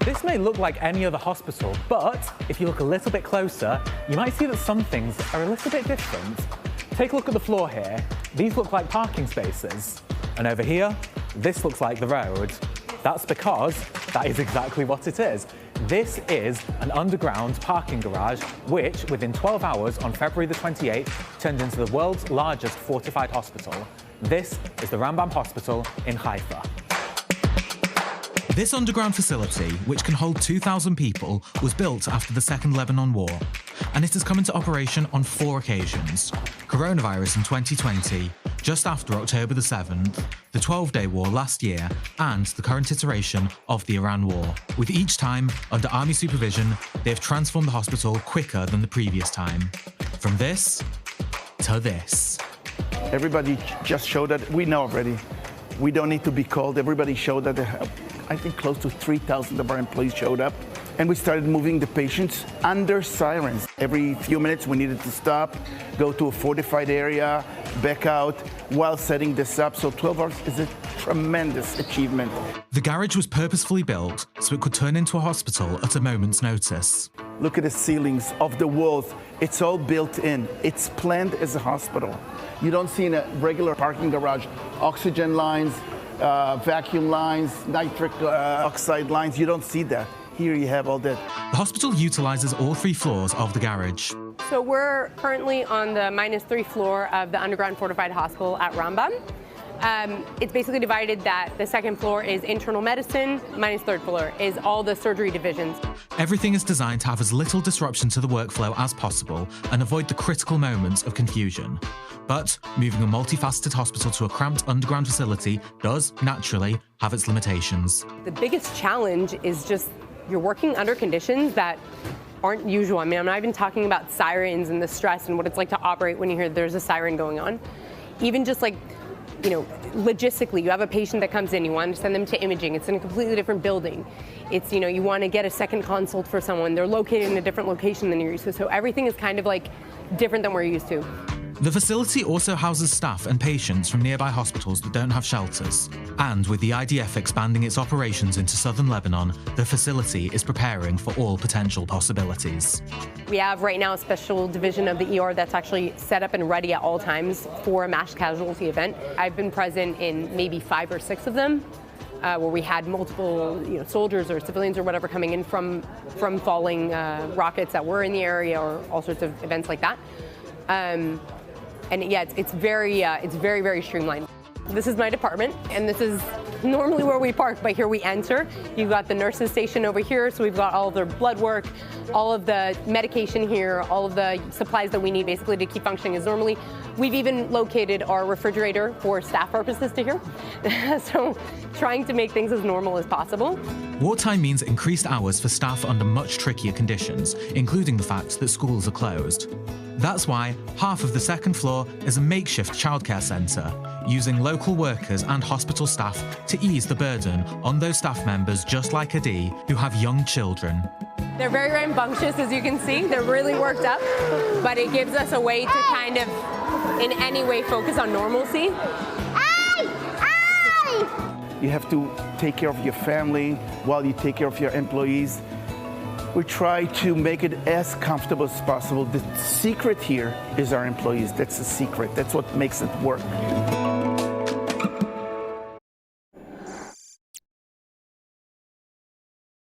This may look like any other hospital, but if you look a little bit closer, you might see that some things are a little bit different. Take a look at the floor here. These look like parking spaces. And over here, this looks like the road. That's because that is exactly what it is. This is an underground parking garage, which within 12 hours on February the 28th, turned into the world's largest fortified hospital. This is the Rambam Hospital in Haifa. This underground facility, which can hold 2,000 people, was built after the Second Lebanon War, and it has come into operation on 4 occasions. Coronavirus in 2020, just after October the 7th, the 12-day war last year, and the current iteration of the Iran war. With each time, under army supervision, they have transformed the hospital quicker than the previous time. From this to this. Everybody just showed that we know already. We don't need to be called. Everybody showed that I think close to 3,000 of our employees showed up. And we started moving the patients under sirens. Every few minutes we needed to stop, go to a fortified area, back out while setting this up. So 12 hours is a tremendous achievement. The garage was purposefully built so it could turn into a hospital at a moment's notice. Look at the ceilings of the walls. It's all built in. It's planned as a hospital. You don't see in a regular parking garage oxygen lines, vacuum lines, nitric oxide lines. You don't see that. Here you have all that. The hospital utilizes all 3 floors of the garage. So we're currently on the -3 floor of the underground fortified hospital at Rambam. It's basically divided that the 2nd floor is internal medicine, -3rd floor is all the surgery divisions. Everything is designed to have as little disruption to the workflow as possible and avoid the critical moments of confusion. But moving a multifaceted hospital to a cramped underground facility does, naturally, have its limitations. The biggest challenge is just you're working under conditions that aren't usual. I mean, I'm not even talking about sirens and the stress and what it's like to operate when you hear there's a siren going on. Even just like, you know, logistically, you have a patient that comes in, you want to send them to imaging. It's in a completely different building. It's, you know, you want to get a second consult for someone. They're located in a different location than you're used to. So everything is kind of like different than we're used to. The facility also houses staff and patients from nearby hospitals that don't have shelters. And with the IDF expanding its operations into southern Lebanon, the facility is preparing for all potential possibilities. We have right now a special division of the ER that's actually set up and ready at all times for a mass casualty event. I've been present in maybe 5 or 6 of them, where we had multiple, you know, soldiers or civilians or whatever coming in from falling rockets that were in the area, or all sorts of events like that. And yeah, it's very, very streamlined. This is my department, and this is normally where we park, but here we enter. You've got the nurses station over here, so we've got all of their blood work, all of the medication here, all of the supplies that we need basically to keep functioning as normally. We've even located our refrigerator for staff purposes to here. So trying to make things as normal as possible. Wartime means increased hours for staff under much trickier conditions, including the fact that schools are closed. That's why half of the 2nd floor is a makeshift childcare centre, using local workers and hospital staff to ease the burden on those staff members just like Adi, who have young children. They're very rambunctious, as you can see. They're really worked up, but it gives us a way to kind of, in any way, focus on normalcy. You have to take care of your family while you take care of your employees. We try to make it as comfortable as possible. The secret here is our employees. That's the secret. That's what makes it work.